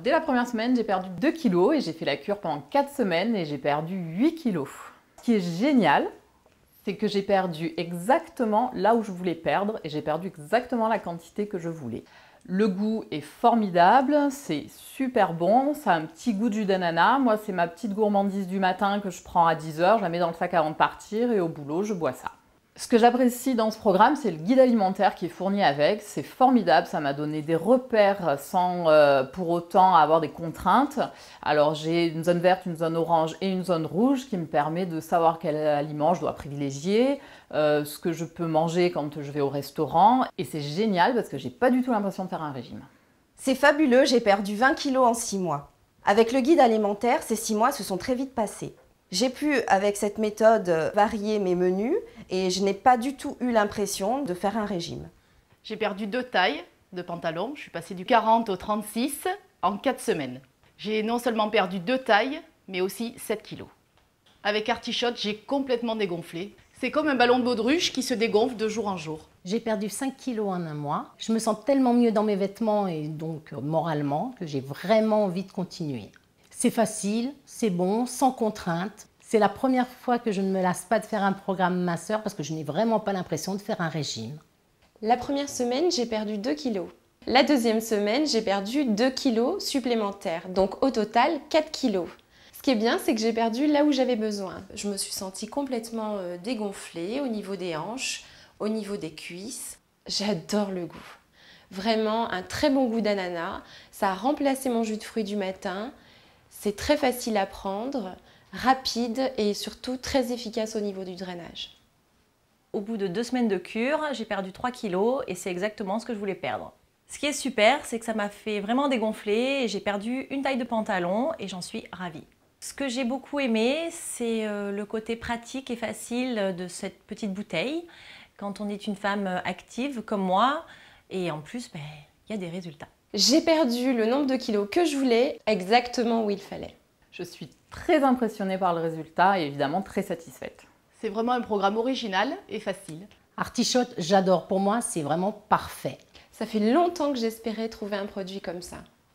Dès la première semaine, j'ai perdu 2 kilos et j'ai fait la cure pendant 4 semaines et j'ai perdu 8 kilos. Ce qui est génial, c'est que j'ai perdu exactement là où je voulais perdre et j'ai perdu exactement la quantité que je voulais. Le goût est formidable, c'est super bon, ça a un petit goût de jus d'ananas. Moi, c'est ma petite gourmandise du matin que je prends à 10 h, je la mets dans le sac avant de partir et au boulot, je bois ça. Ce que j'apprécie dans ce programme, c'est le guide alimentaire qui est fourni avec. C'est formidable, ça m'a donné des repères sans pour autant avoir des contraintes. Alors j'ai une zone verte, une zone orange et une zone rouge qui me permet de savoir quel aliment je dois privilégier, ce que je peux manger quand je vais au restaurant. Et c'est génial parce que j'ai pas du tout l'impression de faire un régime. C'est fabuleux, j'ai perdu 20 kilos en 6 mois. Avec le guide alimentaire, ces 6 mois se sont très vite passés. J'ai pu, avec cette méthode, varier mes menus et je n'ai pas du tout eu l'impression de faire un régime. J'ai perdu 2 tailles de pantalon, je suis passée du 40 au 36 en 4 semaines. J'ai non seulement perdu 2 tailles, mais aussi 7 kilos. Avec Artichote, j'ai complètement dégonflé. C'est comme un ballon de baudruche qui se dégonfle de jour en jour. J'ai perdu 5 kilos en un mois. Je me sens tellement mieux dans mes vêtements et donc moralement que j'ai vraiment envie de continuer. C'est facile, c'est bon, sans contrainte. C'est la première fois que je ne me lasse pas de faire un programme minceur parce que je n'ai vraiment pas l'impression de faire un régime. La première semaine, j'ai perdu 2 kilos. La deuxième semaine, j'ai perdu 2 kilos supplémentaires, donc au total 4 kilos. Ce qui est bien, c'est que j'ai perdu là où j'avais besoin. Je me suis sentie complètement dégonflée au niveau des hanches, au niveau des cuisses. J'adore le goût. Vraiment un très bon goût d'ananas. Ça a remplacé mon jus de fruits du matin. C'est très facile à prendre, rapide et surtout très efficace au niveau du drainage. Au bout de 2 semaines de cure, j'ai perdu 3 kilos et c'est exactement ce que je voulais perdre. Ce qui est super, c'est que ça m'a fait vraiment dégonfler et j'ai perdu une taille de pantalon et j'en suis ravie. Ce que j'ai beaucoup aimé, c'est le côté pratique et facile de cette petite bouteille quand on est une femme active comme moi et en plus, il y a des résultats. J'ai perdu le nombre de kilos que je voulais, exactement où il fallait. Je suis très impressionnée par le résultat et évidemment très satisfaite. C'est vraiment un programme original et facile. Artichote, j'adore. Pour moi, c'est vraiment parfait. Ça fait longtemps que j'espérais trouver un produit comme ça.